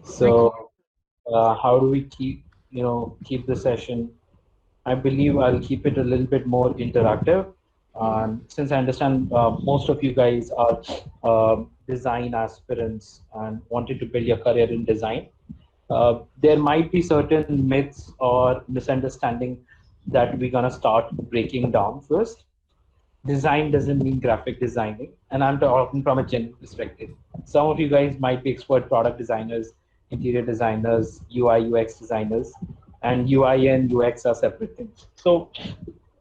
So, how do we keep the session? I believe I'll keep it a little bit more interactive. Since I understand most of you guys are design aspirants and wanted to build your career in design, there might be certain myths or misunderstanding that we're gonna start breaking down first. Design doesn't mean graphic designing, and I'm talking from a general perspective. Some of you guys might be expert product designers, interior designers, UI UX designers, and UI and UX are separate things. So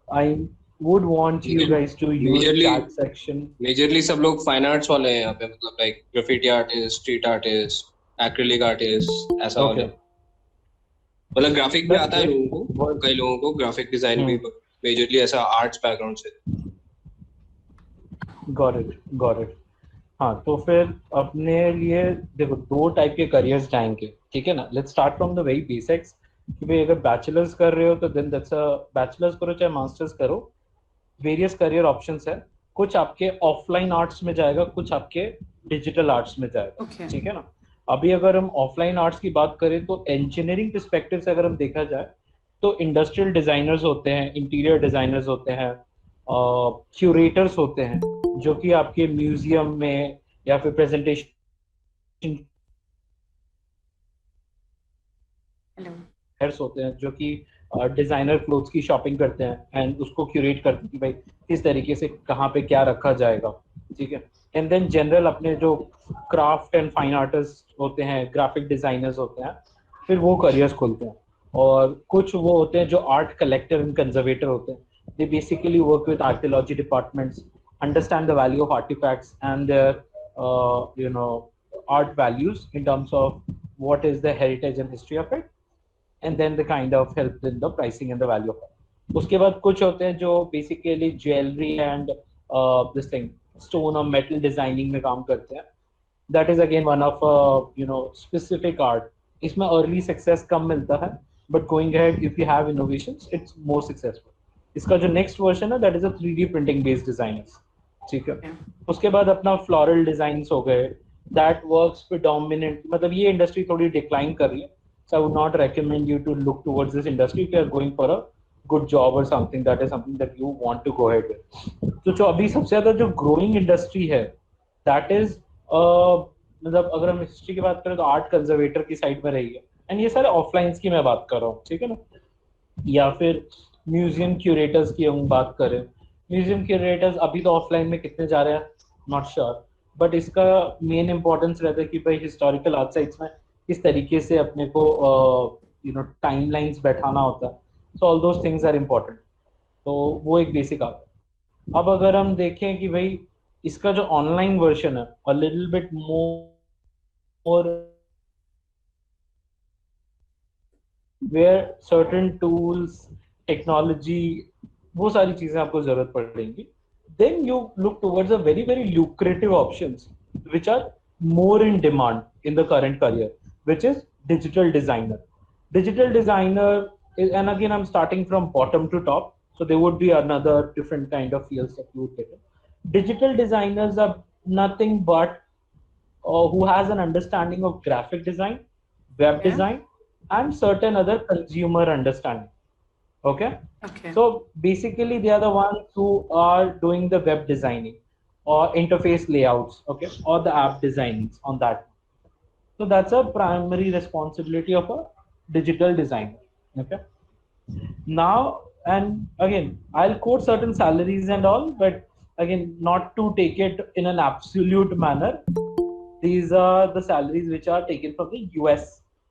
I would want you लेकिन guys to use majorly chat section. Majorly सब लोग fine arts वाले हैं यहाँ पे, मतलब like graffiti artist, street artist, acrylic artist, ऐसा वाले। Okay, मतलब ग्राफिक भी that's आता है great. लोगों को, What? कई लोगों को ग्राफिक डिजाइन भी Hmm. मेजरली ऐसा आर्ट्स बैकग्राउंड से। Got it, got it. हाँ, तो फिर अपने लिए देखो दो टाइप के करियर्स जाएंगे, ठीक है ना। Let's start from the very basics कि भाई अगर बैचलर्स कर रहे हो तो देन दैट्स अ बैचलर्स करो चाहे मास्टर्स करो, वेरियस करियर ऑप्शंस है। कुछ आपके ऑफलाइन आर्ट्स में जाएगा, कुछ आपके डिजिटल आर्ट्स में जाएगा, Okay. ठीक है ना। अभी अगर हम ऑफलाइन आर्ट्स की बात करें तो इंजीनियरिंग परस्पेक्टिव से अगर हम देखा जाए तो इंडस्ट्रियल डिजाइनर्स होते हैं, इंटीरियर डिजाइनर्स होते हैं, क्यूरेटर्स होते हैं, जो कि आपके म्यूजियम में या फिर प्रेजेंटेशन Hello. हेड्स होते हैं, जो कि डिजाइनर क्लोथ्स की शॉपिंग करते हैं एंड उसको क्यूरेट करते हैं कि भाई किस तरीके से कहाँ पे क्या रखा जाएगा, ठीक है। एंड देन जनरल अपने जो क्राफ्ट एंड फाइन आर्टिस्ट होते हैं, ग्राफिक डिजाइनर्स होते हैं, फिर वो करियर्स खोलते हैं। और कुछ वो होते हैं जो आर्ट कलेक्टर एंड कंजर्वेटर होते हैं। They basically work with archaeology departments, understand the value of artifacts and their art values in terms of what is the heritage and history of it, and then the kind of help in the pricing and the value of it. उसके बाद कुछ होते हैं जो basically jewellery and this thing stone और metal designing में काम करते हैं। That is again one of specific art. इसमें अर्ली सक्सेस कम मिलता है, but going ahead if you have innovations it's more successful. इसका जो नेक्स्ट वर्जन है that is a 3D printing based designers, ठीक है। उसके बाद अपना फ्लोरल डिजाइन हो गए, दैट वर्क्स प्रिडोमिनेंट, मतलब ये इंडस्ट्री थोड़ी डिक्लाइन कर रही है। So I would not recommend you to look towards this industry if you are going for a good job or something that you want to go ahead with. तो जो अभी सबसे ज्यादा जो ग्रोइंग इंडस्ट्री है दैट इज मतलब अगर हम हिस्ट्री की बात करें तो आर्ट कंजर्वेटर की साइड में रही है, एंड ये सारे ऑफलाइन की मैं बात कर रहा हूँ, ठीक है ना। या फिर म्यूजियम क्यूरेटर्स की हम बात करें, म्यूजियम क्यूरेटर्स अभी तो ऑफलाइन में कितने जा रहे हैं नॉट श्योर, बट इसका मेन इंपॉर्टेंस रहता है कि भाई हिस्टोरिकल आर्ट साइट्स में किस तरीके से अपने को टाइमलाइंस बैठाना होता है। So all those things are important. तो वो एक बेसिक आता है। अब अगर हम देखें कि भाई इसका जो ऑनलाइन वर्जन है a little bit more where certain tools, technology, वो सारी चीजें आपको जरूरत पड़ेंगी, then you look towards a very very lucrative options which are more in demand in the current career, which is digital designer. Digital designer is, and again I'm starting from bottom to top, so there would be another different kind of fields that you would get in. Digital designers are nothing but who has an understanding of graphic design, web Yeah. design, and certain other consumer understanding. Okay. Okay. So basically, they are the ones who are doing the web designing or interface layouts, okay, or the app designs on that. So that's a primary responsibility of a digital designer. Okay. Now, and again, I'll quote certain salaries and all, but again, not to take it in an absolute manner. These are the salaries which are taken from the US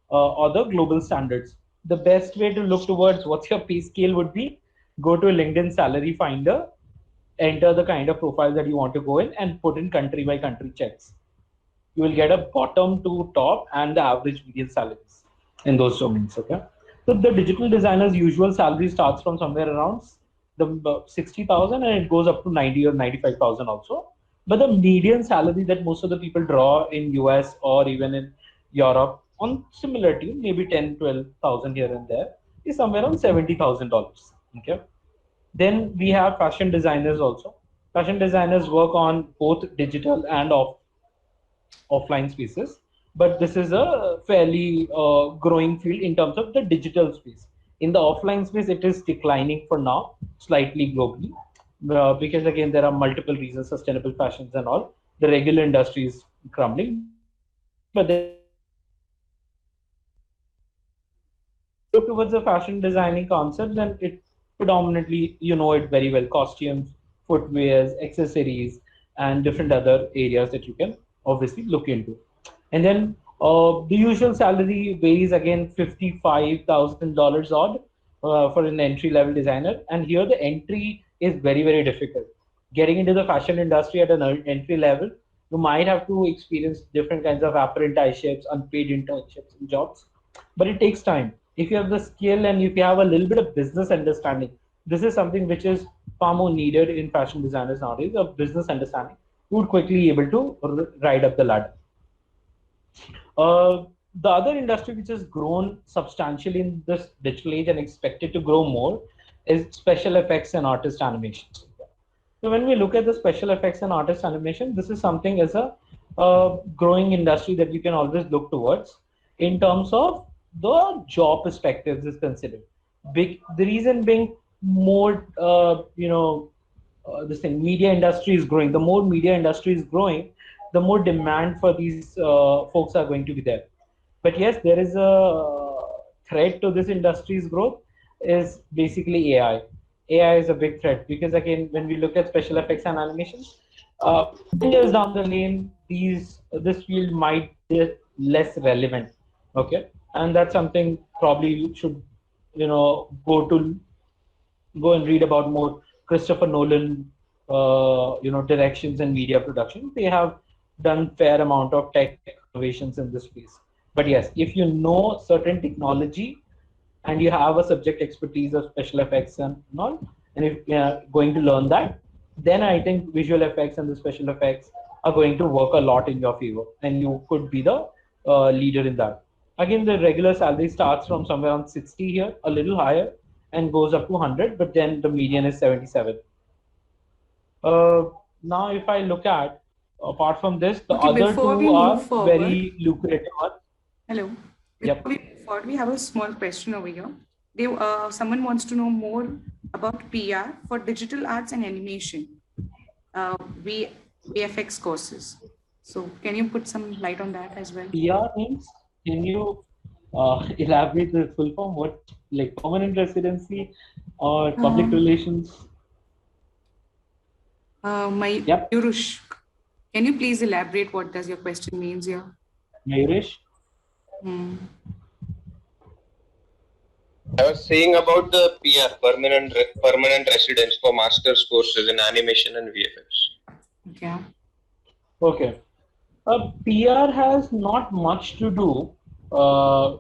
or the global standards. The best way to look towards what's your pay scale would be go to LinkedIn Salary Finder, enter the kind of profile that you want to go in, and put in country by country checks. You will get a bottom to top and the average median salaries in those domains. Okay. So the digital designer's usual salary starts from somewhere around the 60,000 and it goes up to 90 or 95,000 also. But the median salary that most of the people draw in US or even in Europe on similar team, maybe 10, 12,000 here and there, is somewhere around $70,000. Okay. Then we have fashion designers also. Fashion designers work on both digital and offline spaces. but this is a fairly growing field in terms of the digital space. In the offline space, it is declining for now, slightly globally, because again there are multiple reasons, sustainable fashions and all. The regular industry is crumbling, but then look towards the fashion designing concept, then it predominantly, you know it very well, costumes, footwears, accessories, and different other areas that you can obviously look into. And then the usual salary varies again $55,000 odd for an entry level designer. And here the entry is very, very difficult. Getting into the fashion industry at an entry level, you might have to experience different kinds of apprenticeships, unpaid internships, and jobs, but it takes time. If you have the skill and if you have a little bit of business understanding, this is something which is far more needed in fashion designers nowadays. A business understanding, you would quickly able to ride up the ladder. The other industry which has grown substantially in this digital age and expected to grow more is special effects and artist animation. So when we look at the special effects and artist animation, this is something as a growing industry that you can always look towards in terms of the job perspectives is considered. The reason being more, this thing, media industry is growing. The more media industry is growing, the more demand for these folks are going to be there. But yes, there is a threat to this industry's growth is basically AI. AI is a big threat because again, when we look at special effects and animations, 10 years down the lane, this field might be less relevant. Okay, and that's something probably you should, go and read about more Christopher Nolan, directions and media production. They have done fair amount of tech innovations in this space. But yes, if you know certain technology and you have a subject expertise of special effects and all, and if you are going to learn that, then I think visual effects and the special effects are going to work a lot in your favor, and you could be the leader in that. Again, the regular salary starts from somewhere around 60 here, a little higher, and goes up to 100, but then the median is 77. Now, if I look at, apart from this, the Okay, other before we two move are forward, very lucrative. hello. Yep. Before we have a small question over here. Someone wants to know more about PR for digital arts and animation, V VFX courses. So can you put some light on that as well? PR means, can you elaborate the full form? What, like permanent residency or public relations? Yep. Yurush, can you please elaborate what does your question means here? Mayurish? I was saying about the PR, permanent residence for master's courses in animation and VFX. Okay. PR has not much to do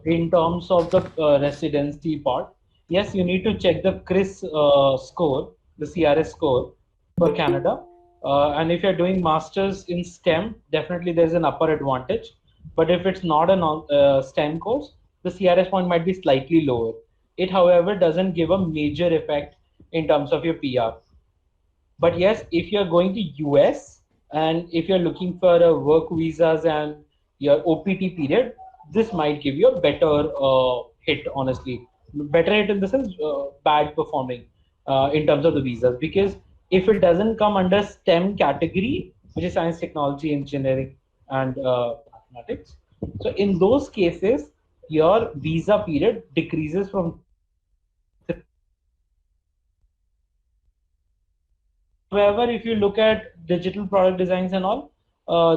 in terms of the residency part. Yes, you need to check the CRIS score, the CRS score for Canada. And if you're doing masters in STEM, definitely there's an upper advantage. But if it's not a STEM course, the CRS point might be slightly lower. It, however, doesn't give a major effect in terms of your PR. But yes, if you're going to US and if you're looking for a work visas and your OPT period, this might give you a better hit, honestly. Better hit in the sense, bad performing in terms of the visas. Because if it doesn't come under STEM category, which is science, technology, engineering, and mathematics, so in those cases, your visa period decreases from However, if you look at digital product designs and all,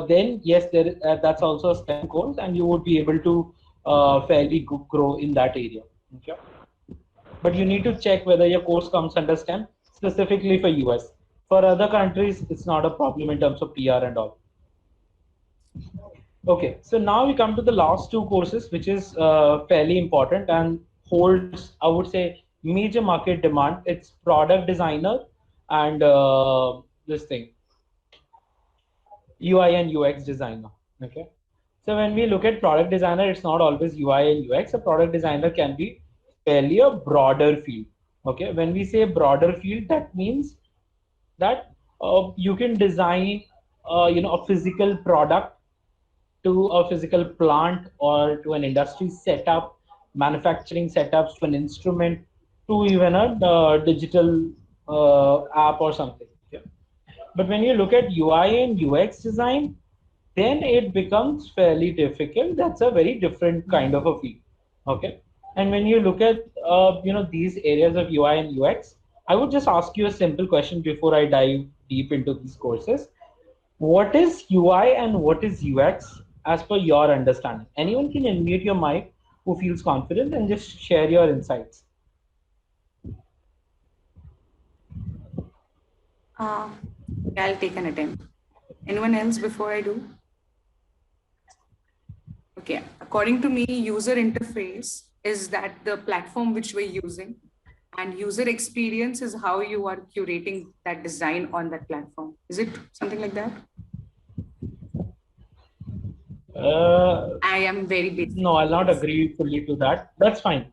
then yes, that's also a STEM course, and you would be able to fairly grow in that area. Okay. But you need to check whether your course comes under STEM specifically for US. For other countries, it's not a problem in terms of PR and all. Okay, so now we come to the last two courses, which is fairly important and holds, I would say, major market demand. It's product designer and this thing, UI and UX designer. Okay, so when we look at product designer, it's not always UI and UX. A product designer can be fairly a broader field. Okay, when we say broader field, that means that you can design, a physical product to a physical plant or to an industry setup, manufacturing setups, to an instrument, to even a digital app or something. Yeah. But when you look at UI and UX design, then it becomes fairly difficult. That's a very different kind of a field. Okay. And when you look at these areas of UI and UX, I would just ask you a simple question before I dive deep into these courses. What is UI and what is UX as per your understanding? Anyone can unmute your mic who feels confident and just share your insights. I'll take an attempt. Anyone else before I do? Okay, according to me, user interface is that the platform which we're using, and user experience is how you are curating that design on that platform. Is it something like that? I am very basic. No, I'll not agree fully to that. That's fine.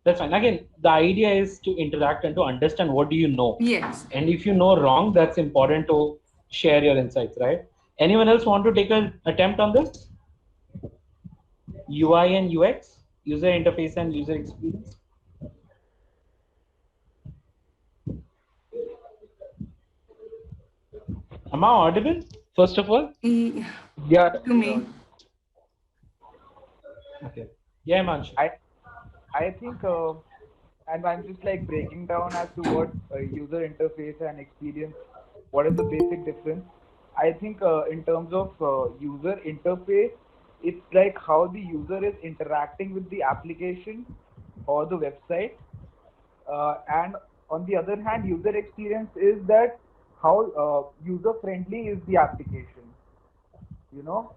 That's fine. Again, the idea is to interact and to understand what do you know. Yes. And if you know wrong, that's important to share your insights, right? Anyone else want to take an attempt on this? UI and UX, user interface and user experience. Am I audible? First of all? Yeah. To me. Okay. Yeah, Mansh. I think, and I'm just like breaking down as to what user interface and experience, what is the basic difference. I think in terms of user interface, it's like how the user is interacting with the application or the website. And on the other hand, user experience is that how user friendly is the application. You know,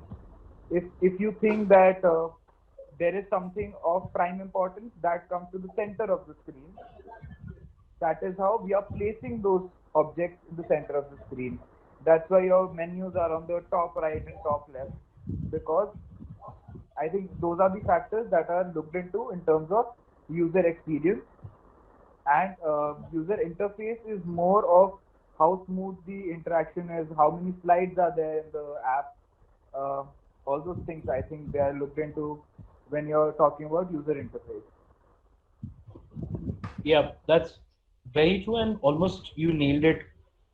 if you think that there is something of prime importance that comes to the center of the screen, that is how we are placing those objects in the center of the screen. That's why your menus are on the top right and top left, because I think those are the factors that are looked into in terms of user experience. And user interface is more of how smooth the interaction is, how many slides are there in the app, all those things. I think they are looked into when you're talking about user interface. Yeah, that's very true, and almost you nailed it,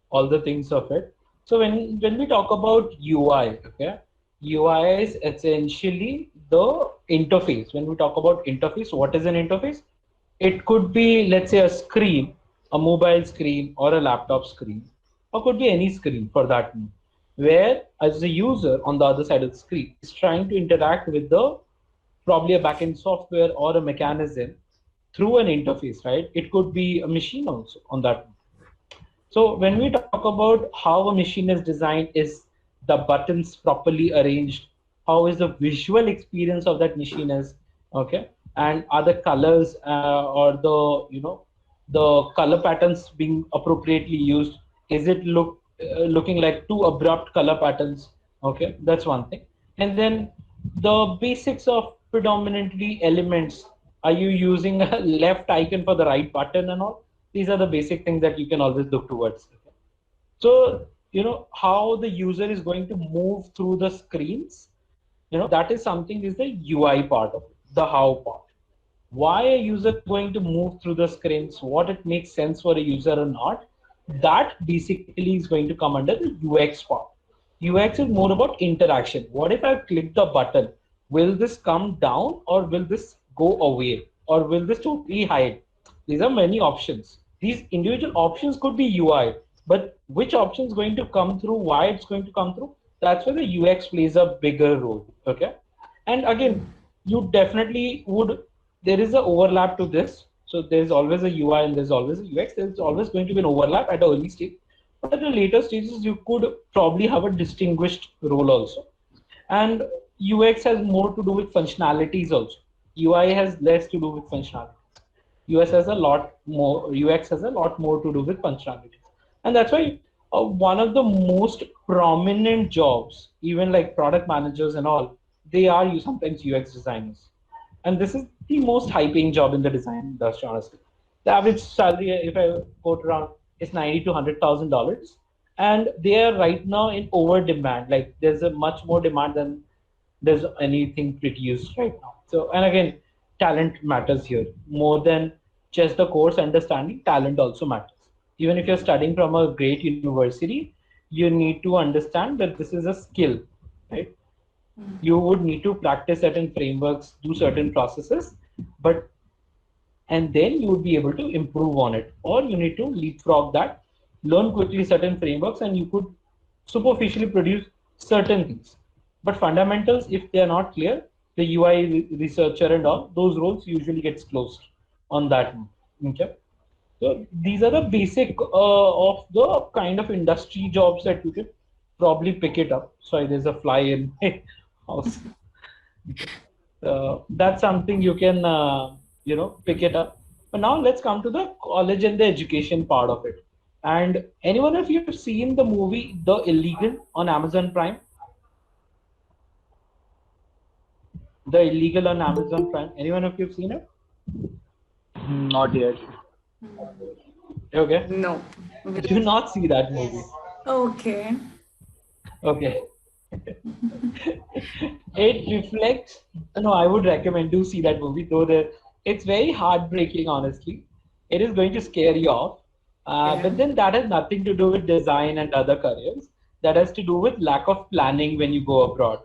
all the things of it. So when we talk about UI, okay, UI is essentially the interface. When we talk about interface, what is an interface? It could be, let's say, a screen, a mobile screen or a laptop screen, or could be any screen for that matter, where as a user on the other side of the screen is trying to interact with the probably a backend software or a mechanism through an interface, right? It could be a machine also on that. So when we talk about how a machine is designed, is the buttons properly arranged? How is the visual experience of that machine is, okay? And are the colors or the color patterns being appropriately used? Is it looking like too abrupt color patterns? Okay, that's one thing. And then the basics of predominantly elements. Are you using a left icon for the right button and all? These are the basic things that you can always look towards. So, how the user is going to move through the screens, that is something is the UI part of it, the how part. Why a user going to move through the screens, what it makes sense for a user or not, that basically is going to come under the UX part. UX is more about interaction. What if I click the button? Will this come down or will this go away? Or will this totally hide? These are many options. These individual options could be UI, but which option is going to come through, why it's going to come through, that's where the UX plays a bigger role, okay? And again, you definitely would, there is an overlap to this. So there's always a UI and there's always a UX. There's always going to be an overlap at an early stage. But at the later stages, you could probably have a distinguished role also. And UX has more to do with functionalities also. UI has less to do with functionality. UX has a lot more to do with functionality. And that's why one of the most prominent jobs, even like product managers and all, they are sometimes UX designers. And this is the most high paying job in the design industry, honestly. The average salary, if I quote around, is $90,000 to $100,000. And they are right now in over demand. Like there's a much more demand than there's anything produced right now. So, and again, talent matters here more than just the course understanding. Talent also matters. Even if you're studying from a great university, you need to understand that this is a skill, right? You would need to practice certain frameworks, do certain processes, but and then you would be able to improve on it, or you need to leapfrog that, learn quickly certain frameworks, and you could superficially produce certain things. But fundamentals, if they are not clear, the UI researcher and all those roles usually gets closed on that. Okay, so these are the basic of the kind of industry jobs that you can probably pick it up. Sorry, there's a fly in my house. That's something you can pick it up. But now let's come to the college and the education part of it. And anyone of you have seen the movie The Illegal on Amazon Prime? The Illegal on Amazon Prime. Anyone of you have seen it? Not yet. Okay. No. Do not see that movie. Okay. Okay. It reflects. No, I would recommend do see that movie. Though it's very heartbreaking. Honestly, it is going to scare you off. But then that has nothing to do with design and other careers. That has to do with lack of planning when you go abroad.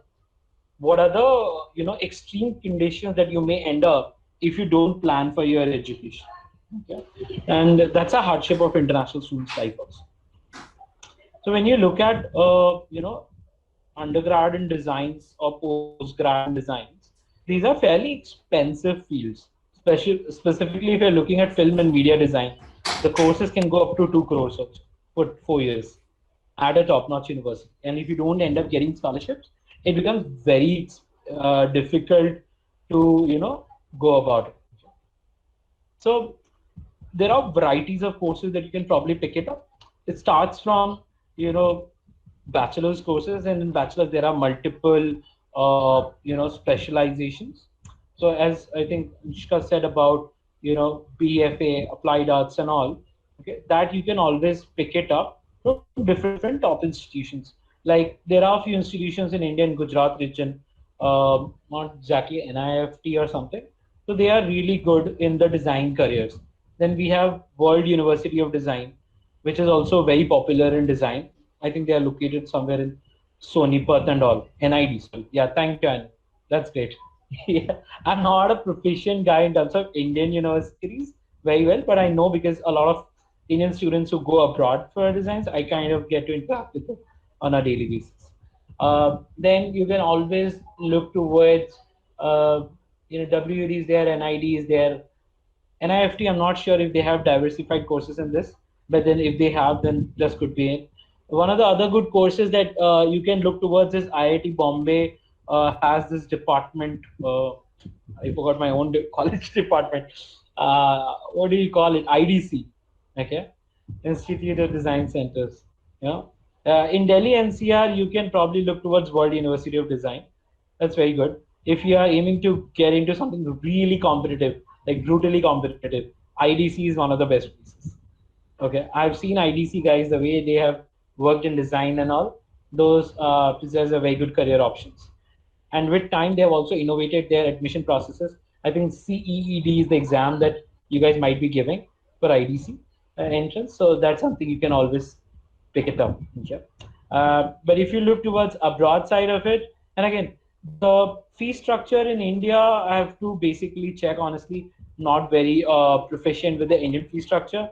What are the extreme conditions that you may end up if you don't plan for your education? Okay, and that's a hardship of international students' life also. So when you look at undergrad in designs or postgrad in designs, these are fairly expensive fields. Specifically, if you're looking at film and media design, the courses can go up to 2 crores also for 4 years at a top-notch university. And if you don't end up getting scholarships, it becomes very difficult to go about it. So there are varieties of courses that you can probably pick it up. It starts from bachelor's courses, and in bachelor's there are multiple specializations. So as I think Nishka said about BFA, applied arts and all, okay, that you can always pick it up from different top institutions. Like there are a few institutions in India, in Gujarat region, not exactly NIFT or something. So they are really good in the design careers. Then we have World University of Design, which is also very popular in design. I think they are located somewhere in Sonipat and all. NID. So yeah, thank you, Anne. That's great. Yeah, I'm not a proficient guy in terms of Indian universities very well, but I know because a lot of Indian students who go abroad for designs, I kind of get to interact with them on a daily basis. Then you can always look towards WUD is there, NID is there. NIFT, I'm not sure if they have diversified courses in this, but then if they have, then this could be it. One of the other good courses that you can look towards is IIT Bombay has this department. I forgot my own college department. What do you call it? IDC, okay, Institute of Design Centers. In Delhi NCR, you can probably look towards World University of Design. That's very good. If you are aiming to get into something really competitive, like brutally competitive, IDC is one of the best places. Okay, I've seen IDC guys, the way they have worked in design and all, those possess a very good career options. And with time, they have also innovated their admission processes. I think CEED is the exam that you guys might be giving for IDC entrance. So that's something you can always pick it up. Okay. But if you look towards a broad side of it, and again, the fee structure in India, I have to basically check, honestly, not very proficient with the Indian fee structure,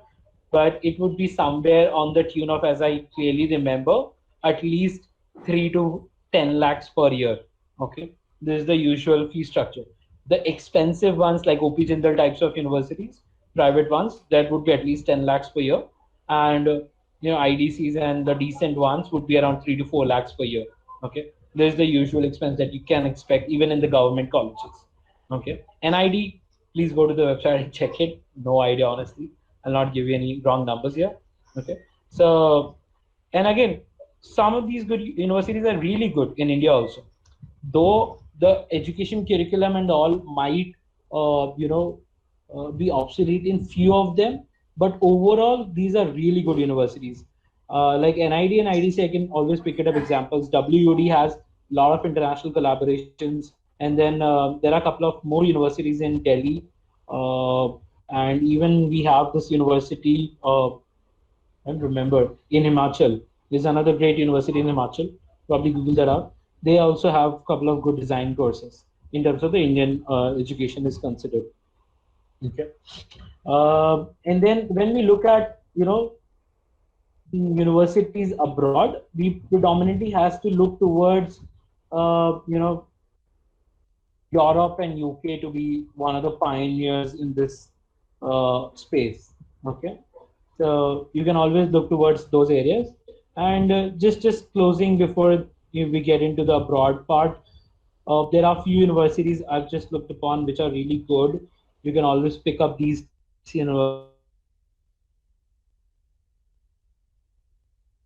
but it would be somewhere on the tune of, as I clearly remember, at least 3 to 10 lakhs per year. Okay, this is the usual fee structure. The expensive ones like OP Jindal types of universities, private ones, that would be at least 10 lakhs per year, and IDCs and the decent ones would be around 3 to 4 lakhs per year. Okay, there's the usual expense that you can expect even in the government colleges. Okay, NID, please go to the website and check it. No idea, honestly. I'll not give you any wrong numbers here. Okay, so, and again, some of these good universities are really good in India also, though the education curriculum and all might be obsolete in few of them, but overall these are really good universities. Like NID and IDC, I can always pick it up examples. WUD has lot of international collaborations. And then there are a couple of more universities in Delhi. And even we have this university, I don't remember, in Himachal. There's another great university in Himachal. Probably Google that out. They also have a couple of good design courses in terms of the Indian education is considered. Okay. And then when we look at, universities abroad, we predominantly has to look towards, Europe and UK to be one of the pioneers in this space. Okay. So you can always look towards those areas. And just closing before we get into the abroad part, there are few universities I've just looked upon which are really good. You can always pick up these universities.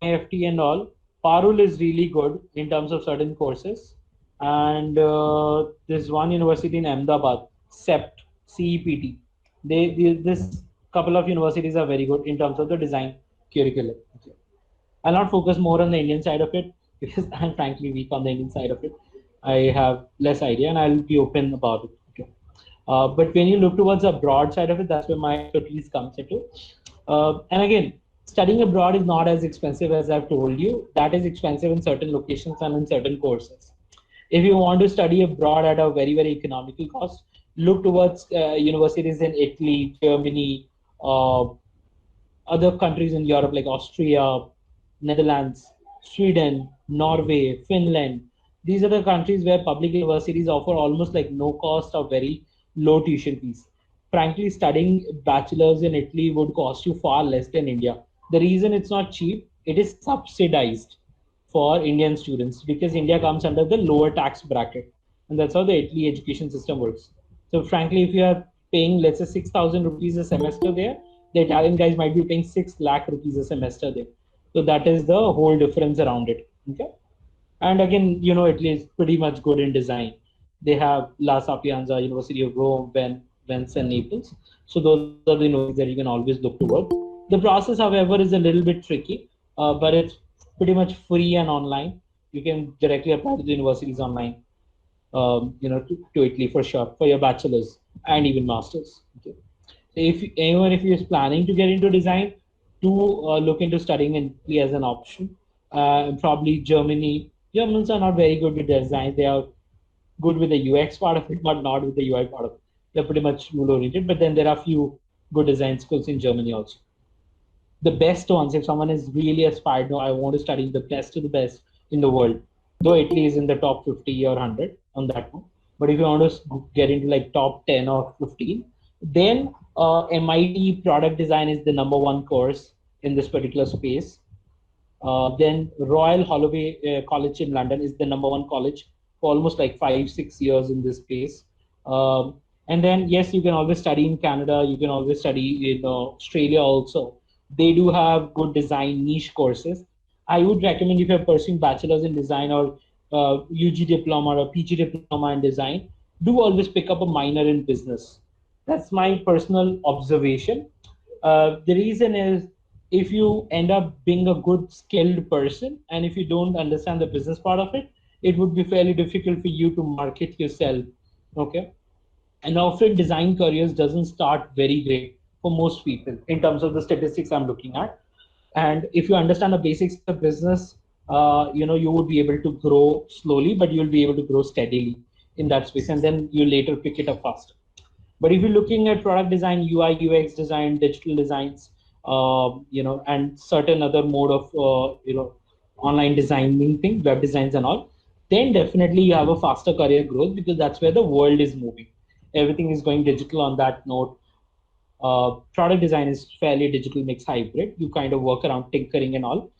IFT and all. Parul is really good in terms of certain courses. And there's one university in Ahmedabad, CEPT. This couple of universities are very good in terms of the design curriculum. Okay. I'll not focus more on the Indian side of it because I'm frankly weak on the Indian side of it. I have less idea and I'll be open about it. Okay. But when you look towards the broad side of it, that's where my expertise comes into. And again, studying abroad is not as expensive as I've told you. That is expensive in certain locations and in certain courses. If you want to study abroad at a very, very economical cost, look towards universities in Italy, Germany, other countries in Europe like Austria, Netherlands, Sweden, Norway, Finland. These are the countries where public universities offer almost like no cost or very low tuition fees. Frankly, studying bachelor's in Italy would cost you far less than India. The reason it's not cheap, it is subsidized for Indian students because India comes under the lower tax bracket. And that's how the Italy education system works. So frankly, if you are paying, let's say 6,000 rupees a semester there, the Italian guys might be paying 6 lakh rupees a semester there. So that is the whole difference around it. Okay. And again, Italy is pretty much good in design. They have La Sapienza, University of Rome, Venice and Naples. So those are the universities that you can always look toward. The process, however, is a little bit tricky, but it's pretty much free and online. You can directly apply to the universities online, to Italy for sure, for your bachelor's and even master's. Okay. So if you're planning to get into design, do look into studying in Italy as an option. Probably Germany. Germans are not very good with design. They are good with the UX part of it, but not with the UI part of it. They're pretty much rule oriented, but then there are a few good design schools in Germany also. The best ones, if someone is really aspired, no, I want to study the best of the best in the world, though Italy is in the top 50 or 100 on that one. But if you want to get into like top 10 or 15, then MIT product design is the #1 course in this particular space. Then Royal Holloway College in London is the #1 college for almost like 5-6 years in this space. And then, yes, you can always study in Canada. You can always study in Australia also. They do have good design niche courses. I would recommend if you're pursuing bachelor's in design or UG diploma or PG diploma in design, do always pick up a minor in business. That's my personal observation. The reason is if you end up being a good skilled person and if you don't understand the business part of it, it would be fairly difficult for you to market yourself. Okay. And often design careers doesn't start very great for most people in terms of the statistics I'm looking at. And if you understand the basics of business, you would be able to grow slowly, but you'll be able to grow steadily in that space. And then you later pick it up faster. But if you're looking at product design, UI, UX design, digital designs, and certain other mode of, online designing thing, web designs and all, then definitely you have a faster career growth because that's where the world is moving. Everything is going digital on that note. Product design is fairly digital mix hybrid. You kind of work around tinkering and all,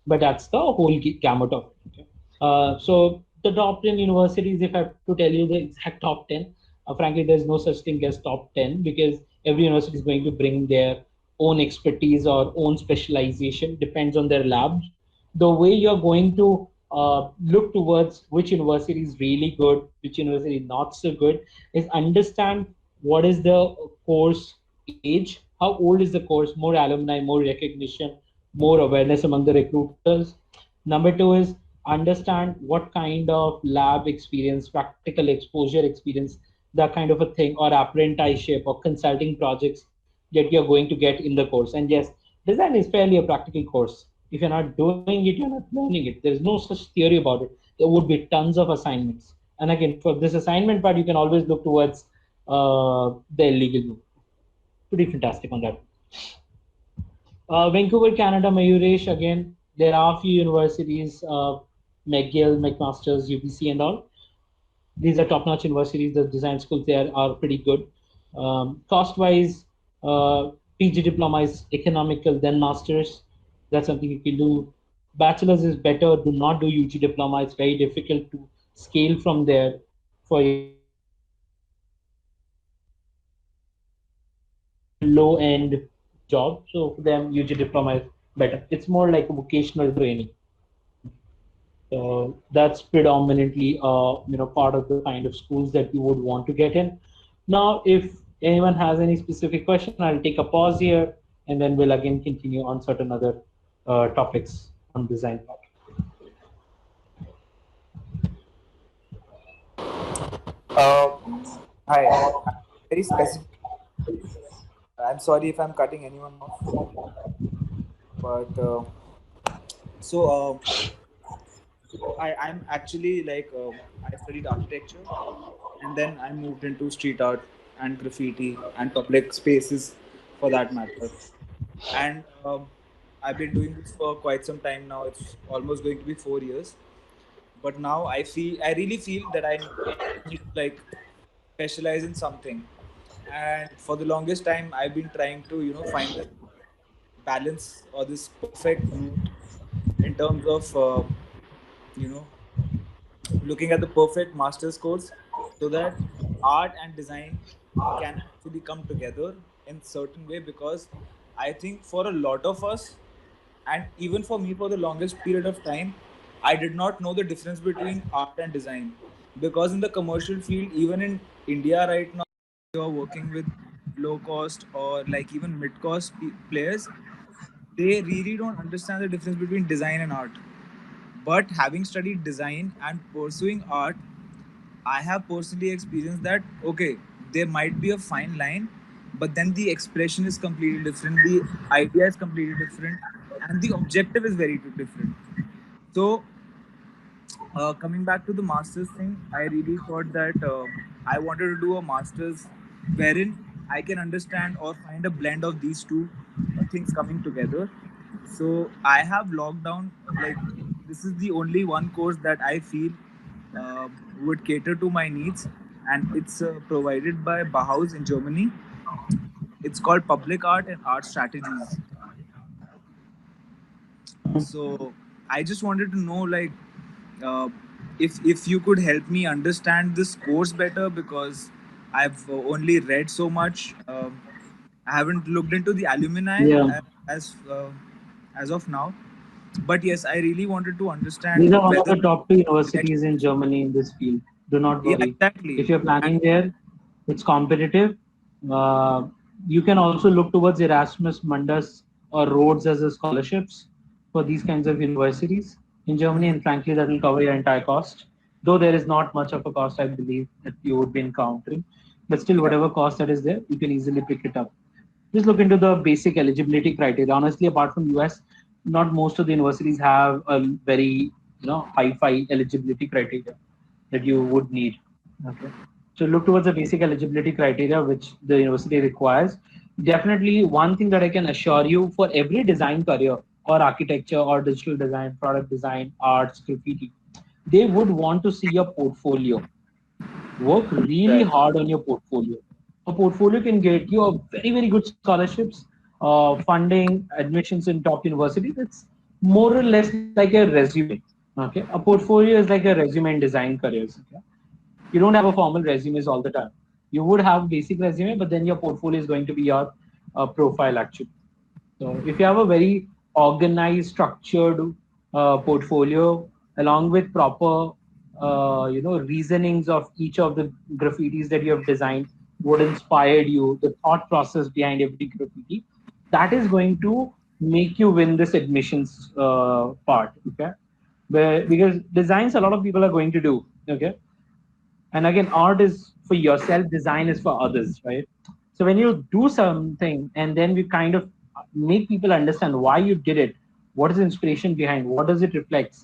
but that's the whole gamut of it. Okay? So the top 10 universities, if I have to tell you the exact top 10, frankly, there's no such thing as top 10 because every university is going to bring their own expertise or own specialization, depends on their labs. The way you're going to look towards which university is really good, which university is not so good, is understand what is the course age, how old is the course, more alumni, more recognition, more awareness among the recruiters. Number 2 is understand what kind of lab experience, practical exposure experience, that kind of a thing, or apprenticeship or consulting projects that you're going to get in the course. And yes, design is fairly a practical course. If you're not doing it, you're not learning it. There's no such theory about it. There would be tons of assignments. And again, for this assignment part, you can always look towards the illegal move. Pretty fantastic on that. Vancouver, Canada, Mayuresh, again, there are a few universities, McGill, McMaster's, UBC, and all. These are top-notch universities. The design schools there are pretty good. Cost-wise, PG diploma is economical, then masters. That's something you can do. Bachelor's is better. Do not do UG diploma. It's very difficult to scale from there for low-end job. So for them, UG diploma is better. It's more like a vocational training. That's predominantly part of the kind of schools that you would want to get in. Now, if anyone has any specific question, I'll take a pause here, and then we'll again continue on certain other topics on design part. Hi, very specific. I'm sorry if I'm cutting anyone off, but I'm actually like I studied architecture, and then I moved into street art and graffiti and public spaces, for that matter. And I've been doing this for quite some time now. It's almost going to be 4 years. But now I really feel that I need to like specialize in something. And for the longest time, I've been trying to find this balance or this perfect route in terms of you know looking at the perfect master's course, so that art and design can actually come together in certain way. Because I think for a lot of us, and even for me, for the longest period of time, I did not know the difference between art and design. Because in the commercial field, even in India right now, you're working with low cost or like even mid cost players, they really don't understand the difference between design and art. But having studied design and pursuing art, I have personally experienced that okay, there might be a fine line, but then the expression is completely different, the idea is completely different, and the objective is very different. So, coming back to the master's thing, I really thought that I wanted to do a master's wherein I can understand or find a blend of these two things coming together. So I have locked down, like, this is the only one course that I feel would cater to my needs, and it's provided by Bauhaus in Germany. It's called Public Art and Art Strategies. So I just wanted to know, like, uh, if you could help me understand this course better, because I've only read so much. I haven't looked into the alumni Yeah, as uh, as of now. But yes, I really wanted to these understand are one of whether the top two universities in Germany in this field. Do not yeah, worry. exactly. If you're And planning there, it's competitive. Uh, you can also look towards Erasmus Mundus or Rhodes as a scholarships for these kinds of universities in Germany, and frankly, that will cover your entire cost. Though there is not much of a cost, I believe, that you would be encountering, but still, yeah, whatever cost that is there, you can easily pick it up. Just look into the basic eligibility criteria. Honestly, apart from US, not most of the universities have a very high-fi eligibility criteria that you would need. Okay, so look towards the basic eligibility criteria which the university requires. Definitely, one thing that I can assure you, for every design career or architecture or digital design, product design, arts, graffiti, they would want to see your portfolio. Work really right, hard on your portfolio. A portfolio can get you a very, very good scholarships, funding, admissions in top universities. It's more or less like a resume. Okay, a portfolio is like a resume in design careers. Okay? You don't have a formal resumes all the time. You would have basic resume, but then your portfolio is going to be your profile actually. So if you have a very organized, structured portfolio along with proper, reasonings of each of the graffitis that you have designed, what inspired you, the thought process behind every graffiti, that is going to make you win this admissions part. Okay, because designs a lot of people are going to do. Okay. And again, art is for yourself, design is for others, right? So when you do something and then we kind of make people understand why you did it, what is the inspiration behind, what does it reflect,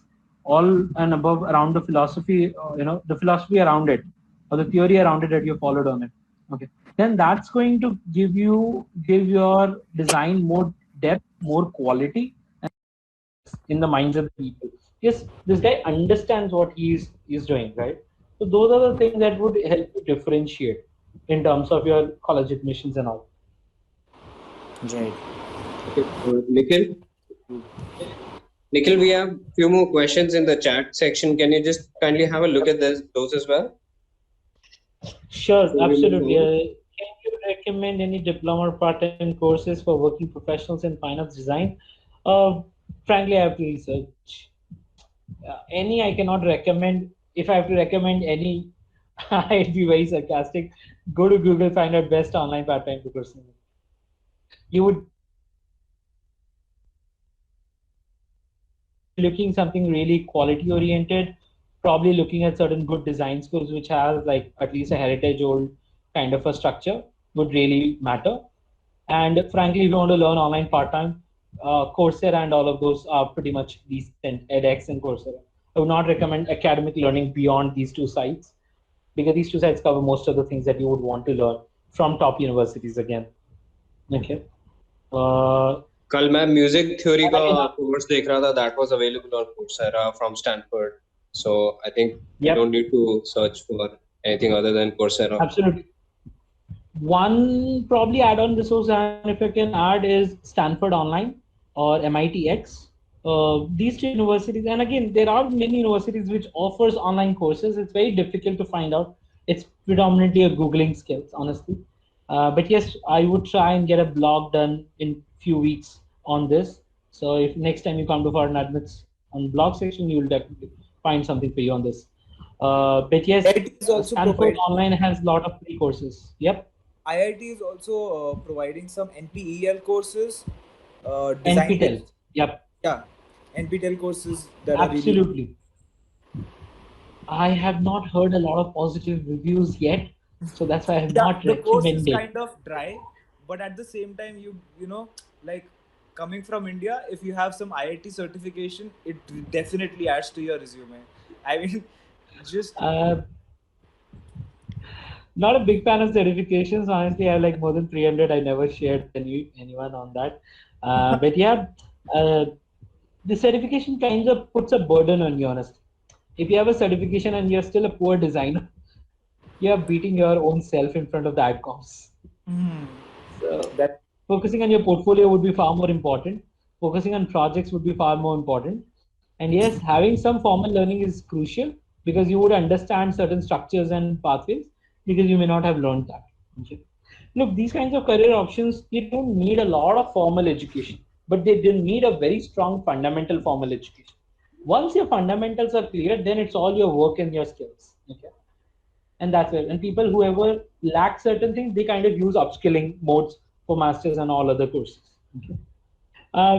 all and above around the philosophy, the philosophy around it or the theory around it that you followed on it. Okay, then that's going to give your design more depth, more quality in the minds of the people. Yes, this guy understands what he's doing, right? So those are the things that would help you differentiate in terms of your college admissions and all. Right. Okay, Nikhil. Nikhil, we have few more questions in the chat section. Can you just kindly have a look at those as well? Sure, So we move absolutely. on. Can you recommend any diploma or part-time courses for working professionals in finance design? Frankly, I have to research. Any I cannot recommend. If I have to recommend any, I'd be very sarcastic. Go to Google, find out best online part-time courses. You would looking something really quality oriented, probably looking at certain good design schools which have like at least a heritage old kind of a structure would really matter. And frankly, if you want to learn online part-time, Coursera and all of those are pretty much decent, edX and Coursera. I would not recommend academic learning beyond these two sites because these two sites cover most of the things that you would want to learn from top universities again. Okay. कल मैं music theory का again, course देख रहा था, that was available on Coursera from Stanford. So I think you Yep. don't need to search for anything other than Coursera. Absolutely. One probably add-on resource, and if I can add, is Stanford Online or MITx. These two universities, and again, there are many universities which offers online courses. It's very difficult to find out. It's predominantly a Googling skills, honestly. But yes, I would try and get a blog done in few weeks on this. So if next time you come to Foreign Admits on blog section, you will definitely find something for you on this. But yes, IIT is also Stanford providing, Online has a lot of free courses. Yep. IIT is also providing some NPEL courses, design NPTEL. based. Yep. Yeah, NPTEL courses that are really. Absolutely. I have not heard a lot of positive reviews yet, so that's why I have Yeah, not the course is recommended. kind of dry, but at the same time, you know, like coming from India, if you have some IIT certification, it definitely adds to your resume. I mean, just Not a big fan of certifications. Honestly, I have like more than 300. I never shared anyone on that. But yeah, the certification kind of puts a burden on you, honestly. If you have a certification and you're still a poor designer, you're beating your own self in front of the adcoms. So that. focusing on your portfolio would be far more important. Focusing on projects would be far more important. And yes, having some formal learning is crucial because you would understand certain structures and pathways because you may not have learned that. Okay. Look, these kinds of career options, they don't need a lot of formal education, but they need a very strong fundamental formal education. Once your fundamentals are clear, then it's all your work and your skills. Okay. And that's it. And people whoever lack certain things, they kind of use upskilling modes for masters and all other courses. Okay.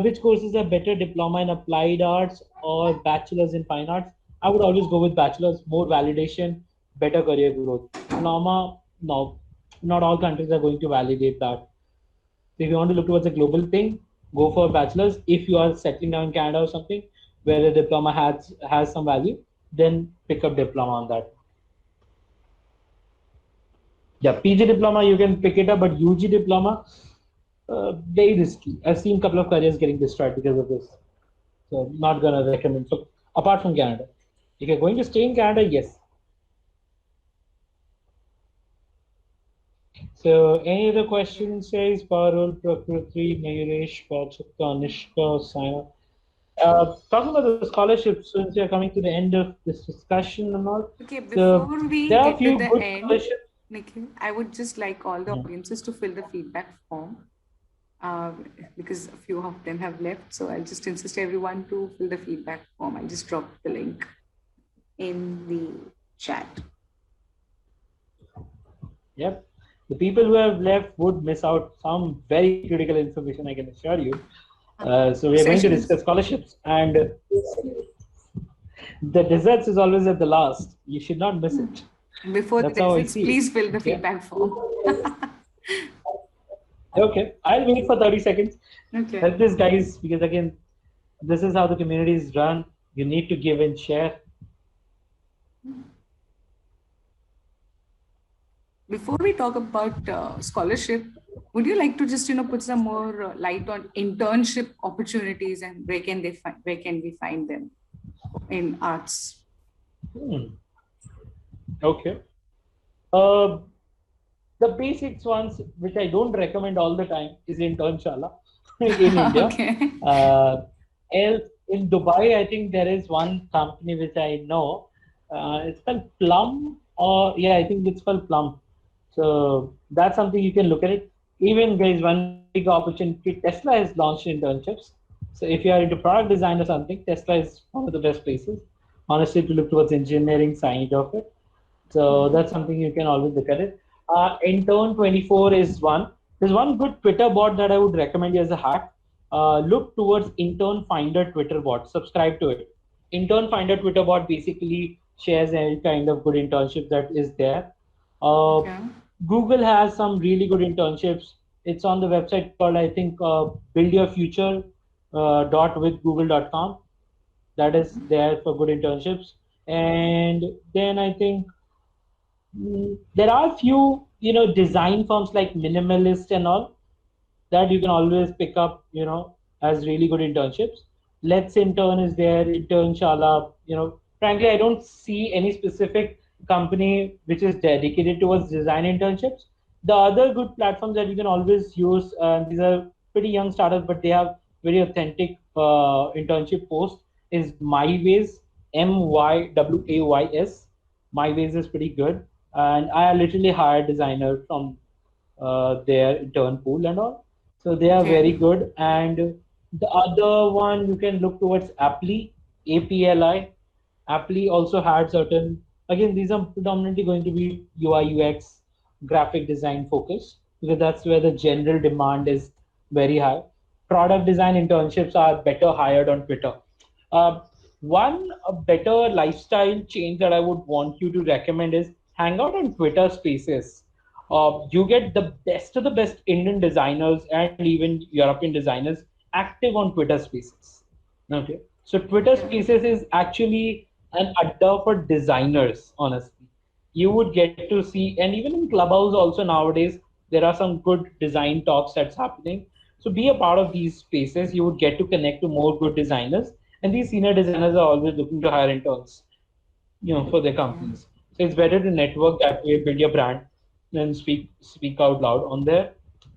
Which courses are better, diploma in applied arts or bachelor's in fine arts? I would always go with bachelor's, more validation, better career growth. Diploma, no, not all countries are going to validate that. So if you want to look towards a global thing, go for a bachelor's. If you are settling down in Canada or something where the diploma has some value, then pick up diploma on that. Yeah, PG diploma you can pick it up, but UG diploma, very risky. I've seen a couple of careers getting destroyed because of this. So not gonna recommend. So apart from Canada, if you're going to stay in Canada, yes. So any other questions, says Parul, Prakriti, Mayuresh, Pachika, Anishka, Saina? Talking about the scholarships, since we are coming to the end of this discussion and all. Okay, before we there are a get few to the good end, scholarships. Nikhil, I would just like all the audiences to fill the feedback form because a few of them have left. So I'll just insist everyone to fill the feedback form. I'll just drop the link in the chat. Yep. The people who have left would miss out some very critical information, I can assure you. So we are going to discuss scholarships, and The desserts is always at the last. You should not miss it. Before That's the how I desserts, see it. please fill the Okay. feedback form. Okay, I'll wait for 30 seconds. Okay. Help this, guys, because again, this is how the community is run. You need to give and share. Before we talk about scholarship, would you like to just put some more light on internship opportunities and where can we find them in arts? Okay. The basics ones, which I don't recommend all the time, is Internshala in India. Okay. Else, in Dubai, I think there is one company which I know. It's called Plum, or yeah, I think it's called Plum. So that's something you can look at it. Even guys, one big opportunity. Tesla has launched internships. So if you are into product design or something, Tesla is one of the best places. Honestly, to look towards engineering side of it. So that's something you can always look at it. Intern 24 is one. There's one good Twitter bot that I would recommend you as a hack. Look towards Intern Finder Twitter bot. Subscribe to it. Intern Finder Twitter bot basically shares any kind of good internship that is there. Okay. Google has some really good internships. It's on the website called, I think, buildyourfuture.withgoogle.com. That is there for good internships. And then I think there are few, design firms like Minimalist and all that you can always pick up, as really good internships. Let's Intern is there, Internshala. Frankly, I don't see any specific company which is dedicated towards design internships. The other good platforms that you can always use, these are pretty young startups, but they have very authentic internship posts, is MyWays, MYWAYS. MyWays is pretty good. And I literally hired designer from their intern pool and all. So they are Okay. very good. And the other one you can look towards Apply, APLI. Apply also had certain, again, these are predominantly going to be UI, UX, graphic design focus, because that's where the general demand is very high. Product design internships are better hired on Twitter. One better lifestyle change that I would want you to recommend is hang out on Twitter Spaces. You get the best of the best Indian designers and even European designers active on Twitter Spaces. Okay, so Twitter Spaces is actually an adda for designers. Honestly, you would get to see, and even in Clubhouse also nowadays there are some good design talks that's happening. So be a part of these spaces. You would get to connect to more good designers, and these senior designers are always looking to hire interns, for their companies. So it's better to network that way, build your brand, then speak out loud on there,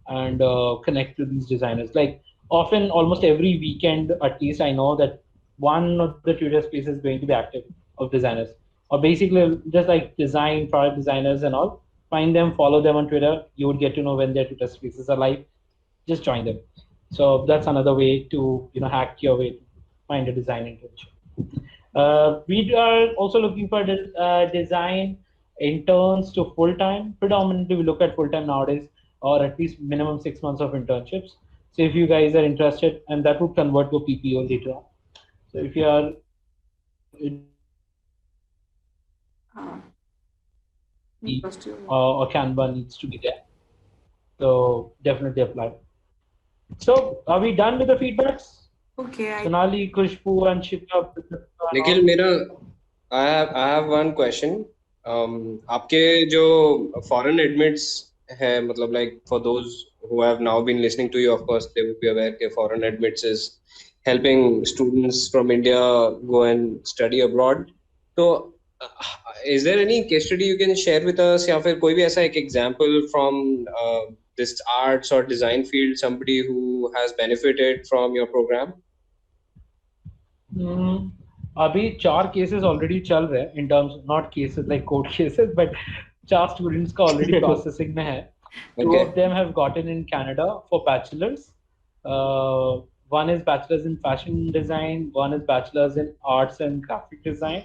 and connect to these designers. Like often, almost every weekend, at least I know that one of the Twitter spaces is going to be active of designers, or basically just like design product designers and all. Find them, follow them on Twitter. You would get to know when their Twitter spaces are live. Just join them. So that's another way to hack your way to find a design internship. We are also looking for design interns to full time. Predominantly, we look at full time nowadays, or at least minimum 6 months of internships. So if you guys are interested, and that would convert to a PPO later on. So if you are or Canva needs to be there. So definitely apply. So are we done with the feedbacks? Okay. Sonali, Kushbu, and Shika. Nikhil, I have one question. आपके जो foreign admits है, मतलब like for those who have now been listening to you, of course they would be aware that foreign admits is helping students from India go and study abroad. So is there any case study you can share with us, या फिर कोई भी ऐसा एक example from this arts or design field, somebody who has benefited from your program? अभी 4 cases already चल रहे हैं in terms of not cases like court cases, but 4 students का already processing में है. 2 of them have gotten in Canada for bachelors. One is bachelor's in fashion design, one is bachelor's in arts and graphic design,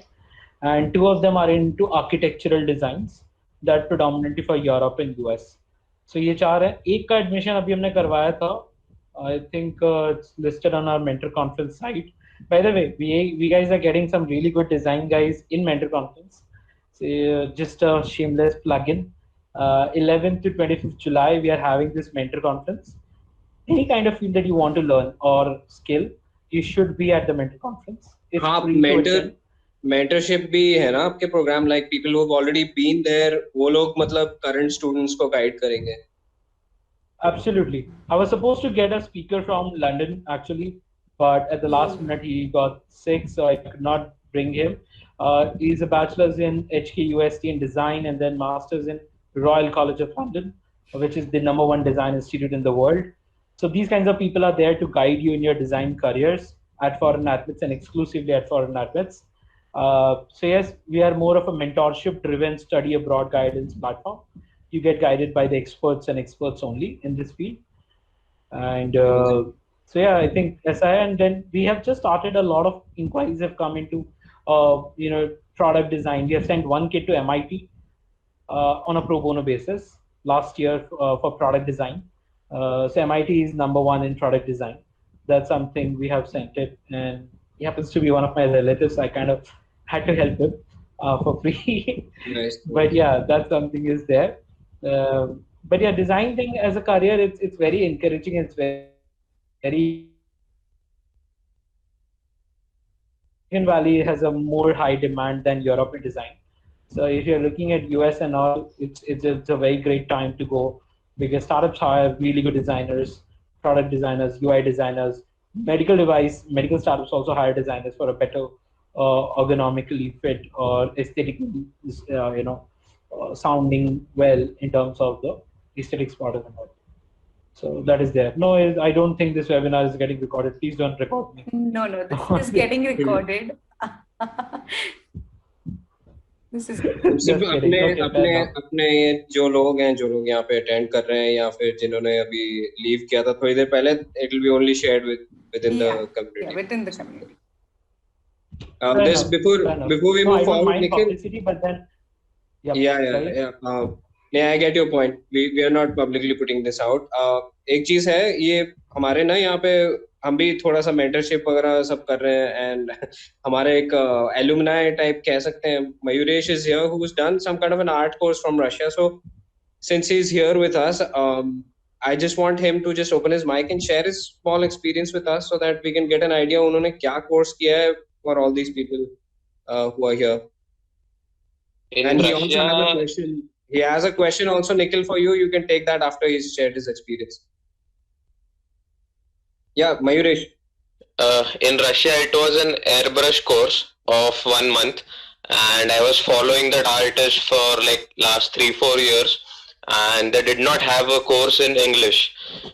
and 2 of them are into architectural designs that predominantly for Europe and US. So ये 4 है. एक का admission अभी हमने करवाया था. I think it's listed on our mentor conference site. By the way, we guys are getting some really good design guys in Mentor Conference. So, just a shameless plug-in. 11th to 25th July, we are having this Mentor Conference. Any kind of field that you want to learn or skill, you should be at the Mentor Conference. It's हाँ, free to attend. Mentorship भी है ना आपके program, like people who have already been there, वो लोग मतलब current students को guide करेंगे? Absolutely. I was supposed to get a speaker from London actually, but at the last minute he got sick, so I could not bring him. He's a bachelor's in HKUST in design and then master's in Royal College of London, which is the #1 design institute in the world. So these kinds of people are there to guide you in your design careers at Foreign Athletes and exclusively at Foreign Athletes. So yes, we are more of a mentorship-driven study abroad guidance platform. You get guided by the experts and experts only in this field. And so yeah, I think SI, and then we have just started, a lot of inquiries have come into product design. We have sent one kid to MIT on a pro bono basis last year for product design. So MIT is #1 in product design. That's something we have sent it, and he happens to be one of my relatives. I kind of had to help him for free. Nice. But yeah, that's something is there. But yeah, design thing as a career, it's very encouraging. It's very Silicon Valley has a more high demand than Europe in design. So if you're looking at US and all, it's a very great time to go, because startups hire really good designers, product designers, UI designers. Medical startups also hire designers for a better ergonomically fit or aesthetically sounding well in terms of the aesthetics part of the model. So that is there. No, I don't think this webinar is getting recorded. Please don't record me. No, this is getting recorded. This is सिर्फ Just kidding. अपने Okay, अपने fair enough. अपने जो लोग यहाँ पे attend कर रहे हैं या फिर जिन्होंने अभी लीव किया था थोड़ी देर पहले, it will be only shared within the community. Within the community. Fair This enough, before fair enough. before we No, move I don't forward, mind Nikhil. publicity, but then sorry. Yeah, I get your point. We are not publicly putting this out. एक चीज है, ये हमारे ना यहाँ पे हम भी थोड़ा सा मेंटरशिप वगैरह सब कर रहे हैं, एंड हमारे एक एलुमनाई टाइप कह सकते हैं, Mayuresh is here, who's done some kind of an art course from Russia. So since he's here with us, I just want him to just open his mic and share his small experience with us so that we can get an idea उन्होंने क्या course किया है for all these people who are here. And he also has a question. He has a question also, Nikhil, for you. You can take that after he's shared his experience. Yeah, Mayuresh. In Russia, it was an airbrush course of 1 month, and I was following that artist for like last 3-4 years, and they did not have a course in English.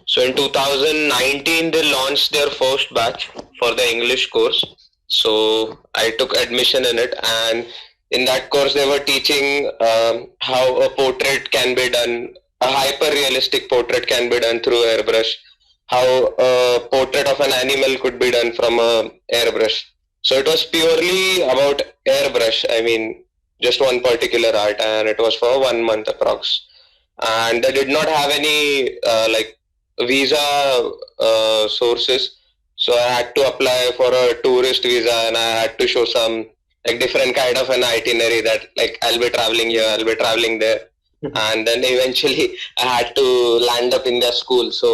So in 2019, they launched their first batch for the English course. So I took admission in it, and in that course, they were teaching how a portrait can be done, a hyper-realistic portrait can be done through airbrush, how a portrait of an animal could be done from a airbrush. So it was purely about airbrush. I mean, just one particular art, and it was for 1 month approx. And they did not have any like visa sources. So I had to apply for a tourist visa, and I had to show some like different kind of an itinerary that like I'll be traveling here, I'll be traveling there. And then eventually I had to land up in their school. So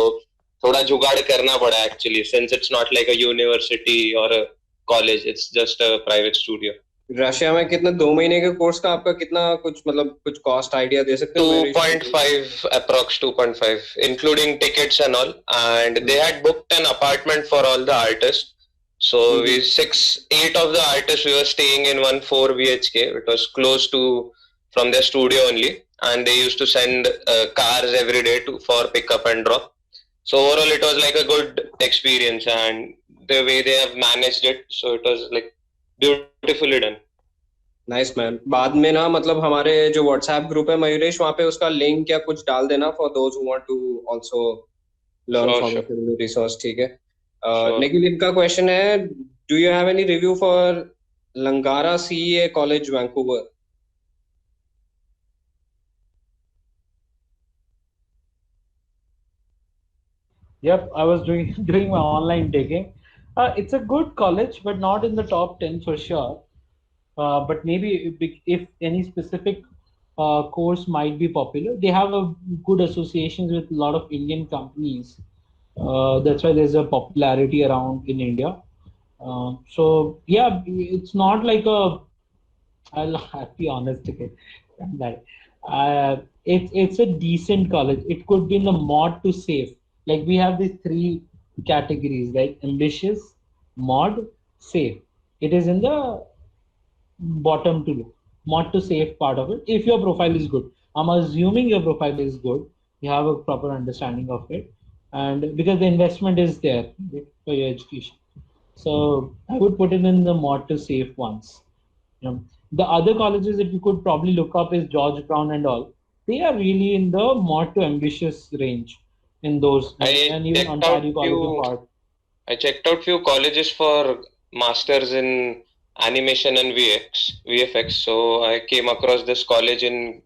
थोड़ा जुगाड़ करना पड़ा actually, since it's not like a university or a college, it's just a private studio. Russia में कितना 2 महीने के course का आपका कितना कुछ मतलब कुछ कॉस्ट आइडिया दे सकते हो? 2.5 approx 2.5 including tickets and all, and they had booked an apartment for all the artists. So we 8 of the artists, we were staying in one 4 BHK. It was close to from their studio only, and they used to send cars every day for pickup and drop. So overall, it was like a good experience, and the way they have managed it, so it was like beautifully done. Nice man. बाद में ना मतलब हमारे जो WhatsApp group है मयूरेश, वहाँ पे उसका लिंक या कुछ डाल देना for those who want to also learn from the resource. ठीक है. Nikhil, इनका question है, do you have any review for Langara CEA College, Vancouver? Yep, I was doing my online taking. It's a good college, but not in the top 10 for sure. But maybe if any specific course might be popular, they have a good associations with a lot of Indian companies. That's why there's a popularity around in India. So yeah, it's not like a. I'll be honest again. That it's a decent college. It could be in the mod to safe. Like we have these three categories, like ambitious, mod, safe. It is in the bottom to low, mod to safe part of it. If your profile is good, I'm assuming your profile is good. You have a proper understanding of it, and because the investment is there for your education. So I would put it in the mod to safe ones. You know, the other colleges that you could probably look up is George Brown and all. They are really in the more to ambitious range in those, I and even checked out Ontario College of few Art. I checked out few colleges for masters in animation and VFX. So I came across this college in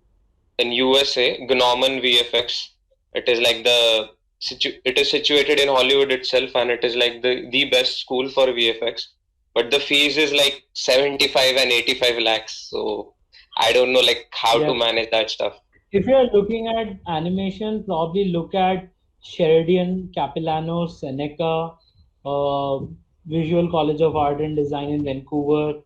USA, Gnomon VFX. It is like it is situated in Hollywood itself, and it is like the best school for VFX. But the fees is like 75 and 85 lakhs. So I don't know like how to Yeah. manage that stuff. If you are looking at animation, probably look at Sheridan, Capilano, Seneca, Visual College of Art and Design in Vancouver,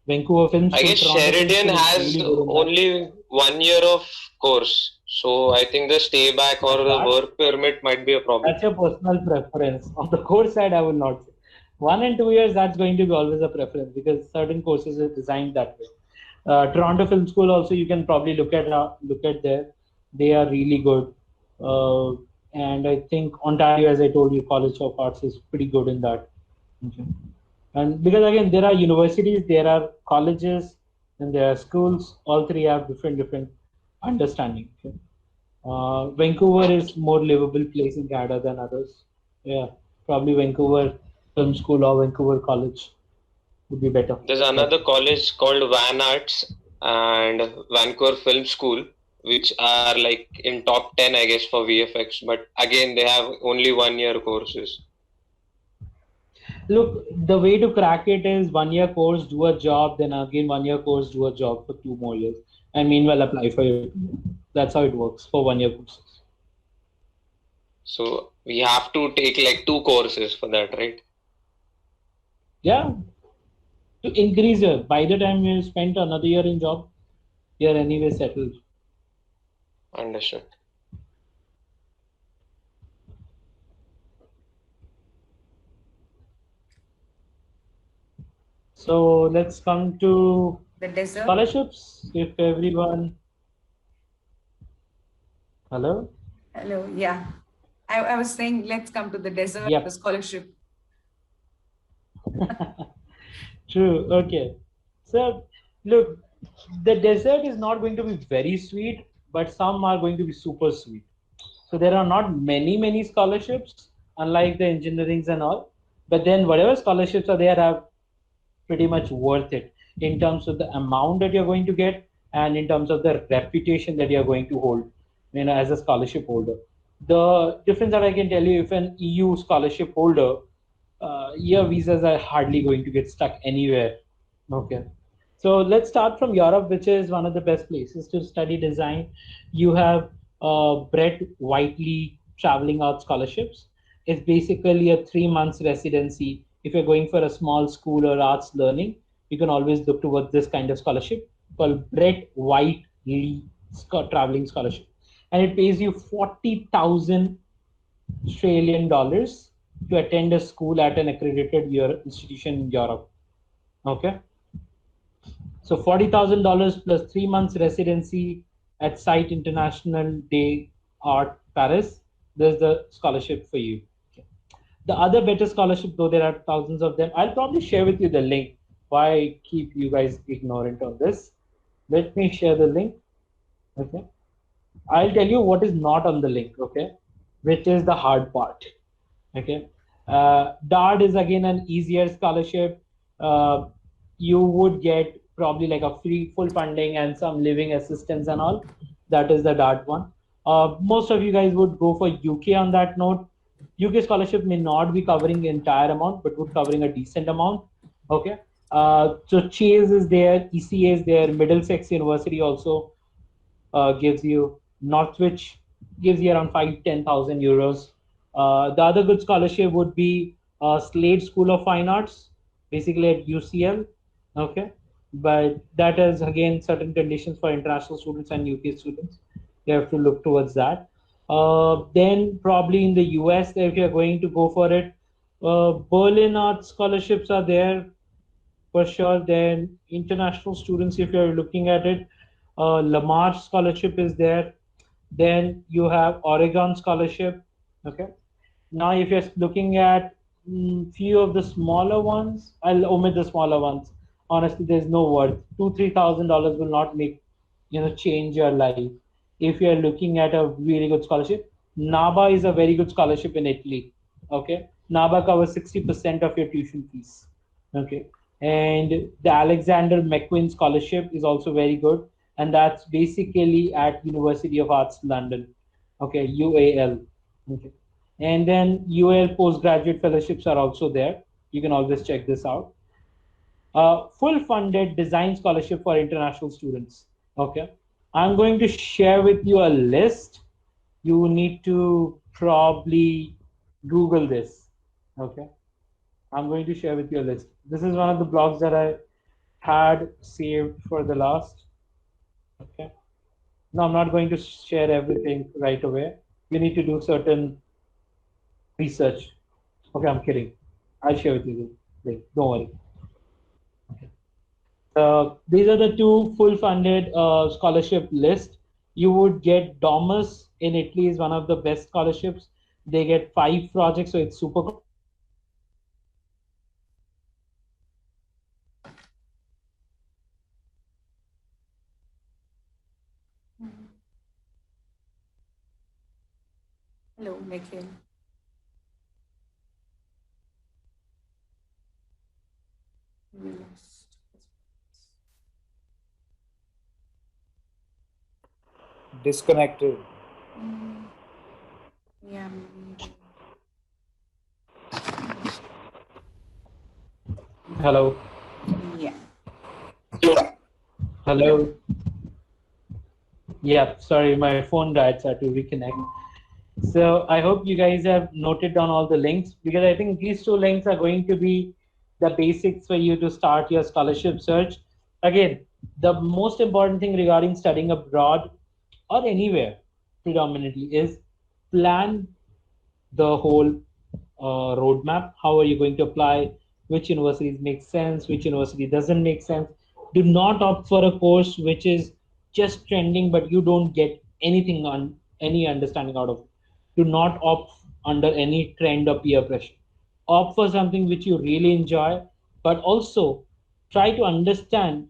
Vancouver Film I School, guess Toronto Film Sheridan School is has really good in that. only 1 year of course. So I think the stay back or the work permit might be a problem. That's your personal preference. On the course side, I will not say. 1 and 2 years, that's going to be always a preference because certain courses are designed that way. Toronto Film School also, you can probably look at there. They are really good. And I think Ontario, as I told you, College of Arts is pretty good in that. Okay. And because again, there are universities, there are colleges, and there are schools. All three have different understanding. Okay. Vancouver is more livable place in Canada than others. Yeah, probably Vancouver Film School or Vancouver College would be better. There's another college called Van Arts and Vancouver Film School, which are like in top 10, I guess, for VFX. But again, they have only 1 year courses. Look, the way to crack it is 1 year course, do a job, then again 1 year course, do a job for 2 more years, and meanwhile apply for your. That's how it works for 1 year courses. So we have to take like 2 courses for that, right? Yeah. To increase your, by the time you spent another year in job, you're anyway settled. Understood. So let's come to The desert. scholarships. If everyone. Hello? Hello. Yeah. I was saying, let's come to the desert, Yep. the scholarship. True. Okay. So look, the dessert is not going to be very sweet, but some are going to be super sweet. So there are not many scholarships, unlike the engineerings and all. But then whatever scholarships are there are pretty much worth it in terms of the amount that you're going to get and in terms of the reputation that you're going to hold, as a scholarship holder. The difference that I can tell you, if an EU scholarship holder, your visas are hardly going to get stuck anywhere. Okay. So let's start from Europe, which is one of the best places to study design. You have Brett Whiteley Traveling Arts Scholarships. It's basically a 3 months residency. If you're going for a small school or arts learning, you can always look towards this kind of scholarship called Brett Whiteley Traveling Scholarship. And it pays you 40,000 Australian dollars to attend a school at an accredited institution in Europe. Okay. So $40,000 plus 3 months residency at Site International des Arts Paris. There's the scholarship for you. Okay. The other better scholarship, though there are thousands of them, I'll probably share with you the link. Why keep you guys ignorant on this? Let me share the link. Okay. I'll tell you what is not on the link. Okay. Which is the hard part. Okay. DART is again an easier scholarship. You would get probably like a free full funding and some living assistance and all. That is the DART one. Most of you guys would go for UK on that note. UK scholarship may not be covering the entire amount, but would covering a decent amount. Okay. So Chase is there, ECA is there, Middlesex University also gives you, Northwich gives you around 5-10,000 euros. The other good scholarship would be Slade School of Fine Arts, basically at UCL. Okay, but that is again certain conditions for international students and UK students. You have to look towards that. Then probably in the US, if you're going to go for it, Berlin Art scholarships are there for sure. Then international students, if you're looking at it, Lamar scholarship is there. Then you have Oregon scholarship. Okay. Now, if you're looking at few of the smaller ones, I'll omit the smaller ones. Honestly, there's no worth. $2,000-3,000 will not make change your life. If you're looking at a really good scholarship, NABA is a very good scholarship in Italy. Okay, NABA covers 60% of your tuition fees. Okay, and the Alexander McQueen scholarship is also very good, and that's basically at University of Arts London. Okay, UAL. Okay, and then UAL postgraduate fellowships are also there. You can always check this out. Full funded design scholarship for international students. Okay, I'm going to share with you a list. You need to probably Google this. Okay, I'm going to share with you a list. This is one of the blogs that I had saved for the last. Okay, now I'm not going to share everything right away. We need to do certain research. Okay, I'm kidding. I'll share with you. Wait, don't worry. Okay. These are the two full-funded scholarship list. You would get Domus in Italy is one of the best scholarships. They get 5 projects, so it's super. Hello, Nikhil. We lost. Disconnected. Yeah, maybe. Hello. Yeah. Hello. Yeah, sorry, my phone died, so I had to reconnect. So I hope you guys have noted down all the links, because I think these 2 links are going to be the basics for you to start your scholarship search. Again, the most important thing regarding studying abroad or anywhere predominantly is plan the whole roadmap. How are you going to apply? Which universities make sense? Which university doesn't make sense? Do not opt for a course which is just trending, but you don't get anything on any understanding out of it. Do not opt under any trend or peer pressure. Opt for something which you really enjoy, but also try to understand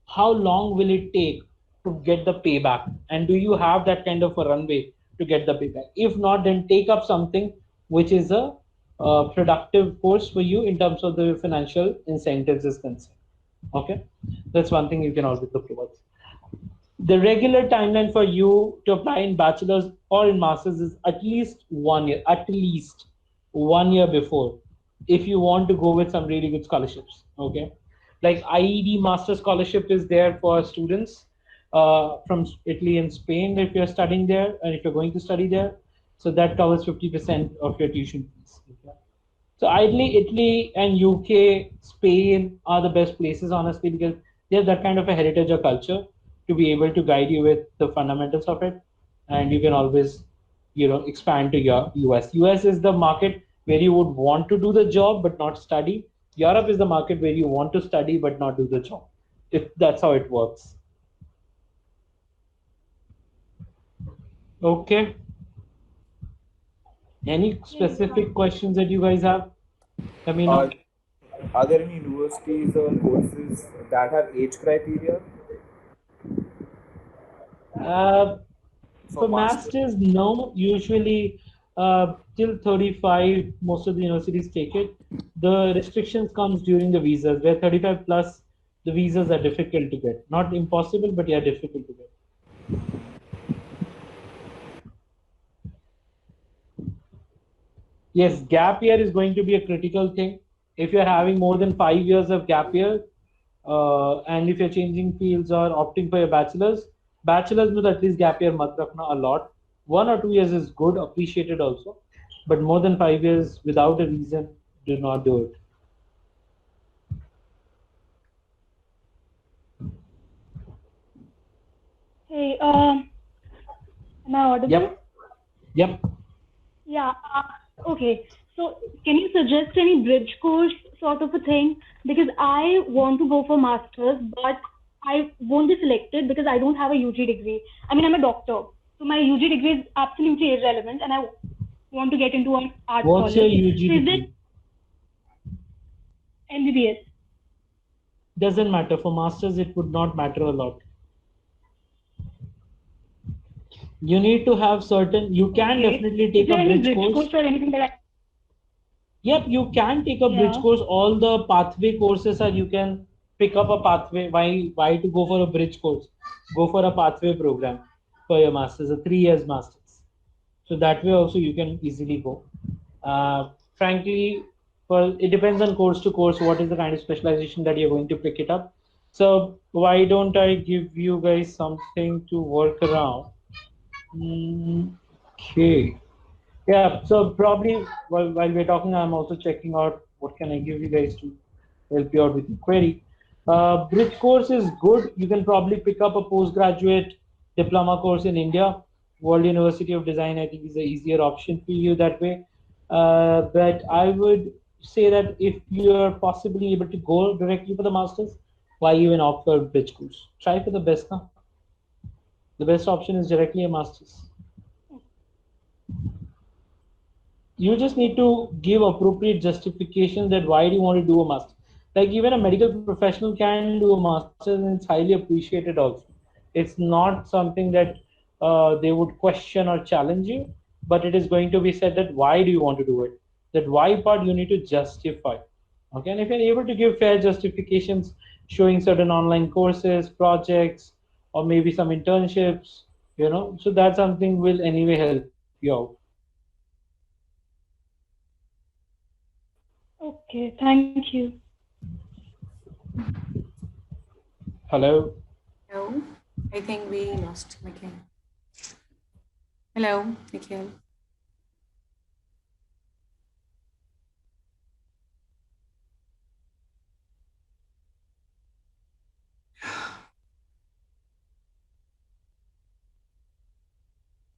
how long will it take to get the payback, and do you have that kind of a runway to get the payback? If not, then take up something which is a productive course for you in terms of the financial incentives is concerned. Okay, that's one thing you can always look towards. The regular timeline for you to apply in bachelor's or in master's is at least 1 year, at least 1 year before, if you want to go with some really good scholarships. Okay, like IED master scholarship is there for students from Italy and Spain if you're studying there, and if you're going to study there. So that covers 50% of your tuition fees. Okay? So ideally, Italy and UK, Spain are the best places, honestly, because they have that kind of a heritage or culture to be able to guide you with the fundamentals of it, and you can always, expand to your US. US is the market where you would want to do the job but not study. Europe is the market where you want to study but not do the job. If that's how it works. Okay. Any specific questions that you guys have? Let me know. Are there any universities or courses that have age criteria? For masters, no. Usually, till 35, most of the universities take it. The restrictions comes during the visas, where 35 plus, the visas are difficult to get. Not impossible, but yeah, difficult to get. Yes, gap year is going to be a critical thing. If you're having more than 5 years of gap year, and if you're changing fields or opting for your bachelor's with at least gap year mat rakhna a lot. 1 or 2 years is good, appreciated also, but more than 5 years without a reason, do not do it. Hey, am I audible? Yep. Yep. Yeah. Okay. So, can you suggest any bridge course sort of a thing? Because I want to go for masters, but I won't be selected because I don't have a UG degree. I mean, I'm a doctor, so my UG degree is absolutely irrelevant, and I want to get into an art What's your college. UG So, is degree? it MBBS? Doesn't matter. For masters, it would not matter a lot. You need to have certain. You can Okay. definitely Is take there a any bridge bridge course. course or anything that I? Yep, you can take a bridge Yeah. course. All the pathway courses are, you can pick up a pathway. Why to go for a bridge course? Go for a pathway program for your masters, a 3 years masters. So that way also you can easily go. Frankly, well, it depends on course to course what is the kind of specialization that you're going to pick it up. So why don't I give you guys something to work around? Okay. Yeah, so probably while we're talking, I'm also checking out what can I give you guys to help you out with the query. Bridge course is good. You can probably pick up a postgraduate diploma course in India. World University of Design, I think, is an easier option for you that way. But I would say that if you're possibly able to go directly for the masters, why even opt for a bridge course? Try for the best now. The best option is directly a master's. You just need to give appropriate justification that why do you want to do a master. Like even a medical professional can do a master's and it's highly appreciated also. It's not something that they would question or challenge you, but it is going to be said that why do you want to do it. That why part you need to justify. Okay, and if you're able to give fair justifications showing certain online courses, projects, or maybe some internships, so that something will anyway help you out. Okay. Thank you. Hello. Hello. I think we lost Nikhil. Hello, Nikhil.